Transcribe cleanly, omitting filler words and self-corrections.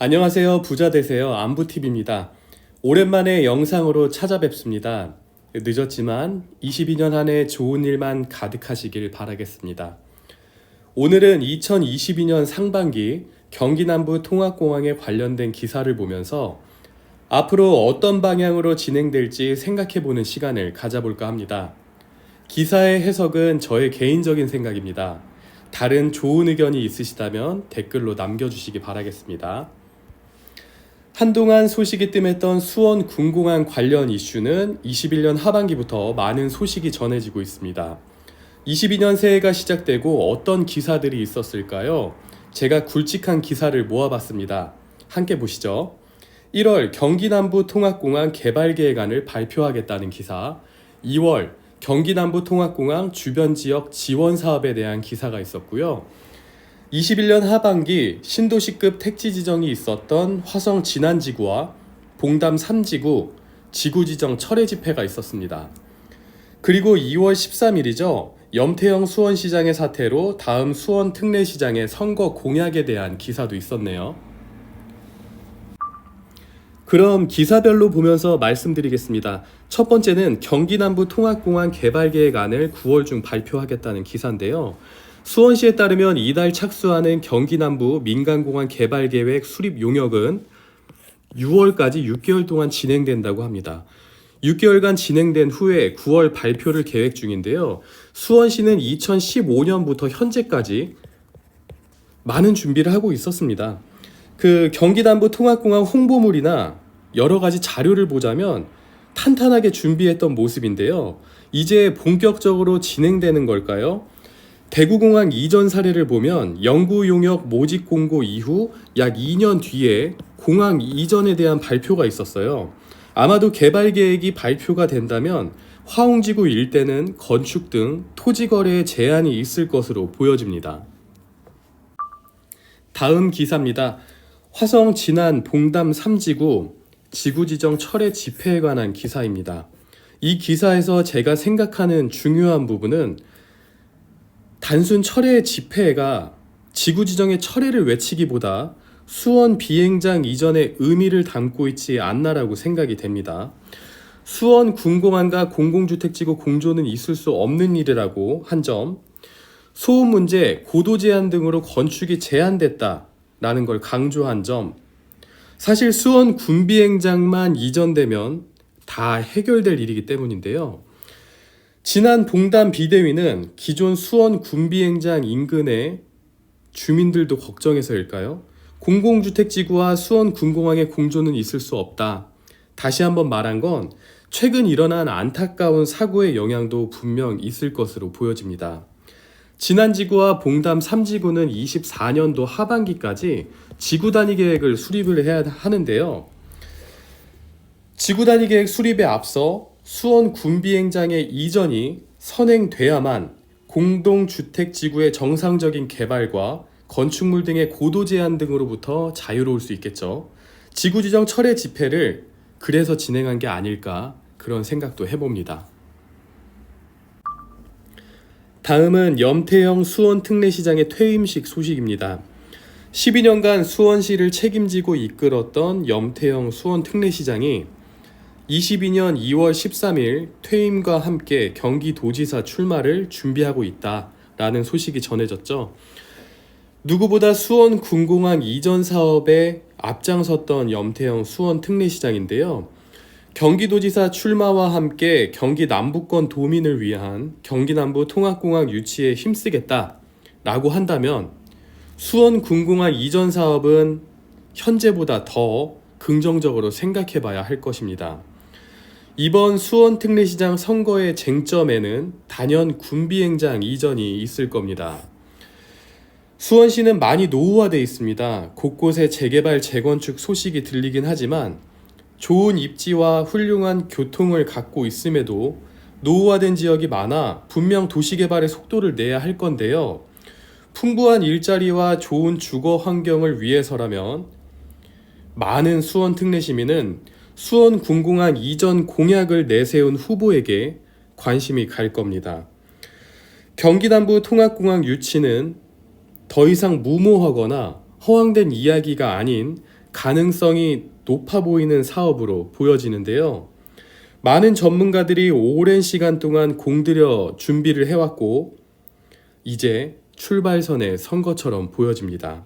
안녕하세요. 부자 되세요. 안부TV입니다. 오랜만에 영상으로 찾아뵙습니다. 늦었지만 22년 한 해 좋은 일만 가득하시길 바라겠습니다. 오늘은 2022년 상반기 경기 남부 통합공항에 관련된 기사를 보면서 앞으로 어떤 방향으로 진행될지 생각해보는 시간을 가져볼까 합니다. 기사의 해석은 저의 개인적인 생각입니다. 다른 좋은 의견이 있으시다면 댓글로 남겨주시기 바라겠습니다. 한동안 소식이 뜸했던 수원 군공항 관련 이슈는 21년 하반기부터 많은 소식이 전해지고 있습니다. 22년 새해가 시작되고 어떤 기사들이 있었을까요? 제가 굵직한 기사를 모아봤습니다. 함께 보시죠. 1월 경기 남부 통합공항 개발 계획안을 발표하겠다는 기사, 2월 경기 남부 통합공항 주변 지역 지원 사업에 대한 기사가 있었고요. 21년 하반기 신도시급 택지 지정이 있었던 화성 진안지구와 봉담 3지구 지구 지정 철회 집회가 있었습니다. 그리고 2월 13일이죠. 염태영 수원시장의 사태로 다음 수원 특례시장의 선거 공약에 대한 기사도 있었네요. 그럼 기사별로 보면서 말씀드리겠습니다. 첫 번째는 경기 남부 통합공항 개발 계획안을 9월 중 발표하겠다는 기사인데요. 수원시에 따르면 이달 착수하는 경기 남부 민간공항 개발 계획 수립 용역은 6월까지 6개월 동안 진행된다고 합니다. 6개월간 진행된 후에 9월 발표를 계획 중인데요. 수원시는 2015년부터 현재까지 많은 준비를 하고 있었습니다. 경기 남부 통합공항 홍보물이나 여러 가지 자료를 보자면 탄탄하게 준비했던 모습인데요. 이제 본격적으로 진행되는 걸까요? 대구공항 이전 사례를 보면 영구 용역 모집 공고 이후 약 2년 뒤에 공항 이전에 대한 발표가 있었어요. 아마도 개발 계획이 발표가 된다면 화홍지구 일대는 건축 등 토지 거래에 제한이 있을 것으로 보여집니다. 다음 기사입니다. 화성 진안 봉담 3지구 지구 지정 철회 집회에 관한 기사입니다. 이 기사에서 제가 생각하는 중요한 부분은 단순 철회 집회가 지구 지정의 철회를 외치기보다 수원 비행장 이전의 의미를 담고 있지 않나라고 생각이 됩니다. 수원 군공항과 공공주택지구 공조는 있을 수 없는 일이라고 한 점, 소음 문제, 고도 제한 등으로 건축이 제한됐다라는 걸 강조한 점, 사실 수원 군비행장만 이전되면 다 해결될 일이기 때문인데요. 지난 봉담 비대위는 기존 수원 군비행장 인근의 주민들도 걱정해서일까요? 공공주택지구와 수원 군공항의 공조는 있을 수 없다. 다시 한번 말한 건 최근 일어난 안타까운 사고의 영향도 분명 있을 것으로 보여집니다. 진안지구와 봉담 3지구는 24년도 하반기까지 지구단위 계획을 수립을 해야 하는데요. 지구단위 계획 수립에 앞서 수원 군비행장의 이전이 선행돼야만 공동주택지구의 정상적인 개발과 건축물 등의 고도 제한 등으로부터 자유로울 수 있겠죠. 지구지정 철회 집회를 그래서 진행한 게 아닐까 그런 생각도 해봅니다. 다음은 염태영 수원 특례시장의 퇴임식 소식입니다. 12년간 수원시를 책임지고 이끌었던 염태영 수원 특례시장이 22년 2월 13일 퇴임과 함께 경기도지사 출마를 준비하고 있다라는 소식이 전해졌죠. 누구보다 수원 군공항 이전 사업에 앞장섰던 염태영 수원 특례시장인데요. 경기도지사 출마와 함께 경기 남부권 도민을 위한 경기 남부 통합공항 유치에 힘쓰겠다라고 한다면 수원 군공항 이전 사업은 현재보다 더 긍정적으로 생각해 봐야 할 것입니다. 이번 수원 특례시장 선거의 쟁점에는 단연 군비행장 이전이 있을 겁니다. 수원시는 많이 노후화되어 있습니다. 곳곳에 재개발, 재건축 소식이 들리긴 하지만 좋은 입지와 훌륭한 교통을 갖고 있음에도 노후화된 지역이 많아 분명 도시개발의 속도를 내야 할 건데요. 풍부한 일자리와 좋은 주거 환경을 위해서라면 많은 수원 특례 시민은 수원 군공항 이전 공약을 내세운 후보에게 관심이 갈 겁니다. 경기 남부 통합공항 유치는 더 이상 무모하거나 허황된 이야기가 아닌 가능성이 높아 보이는 사업으로 보여지는데요. 많은 전문가들이 오랜 시간 동안 공들여 준비를 해왔고 이제 출발선에 선 것처럼 보여집니다.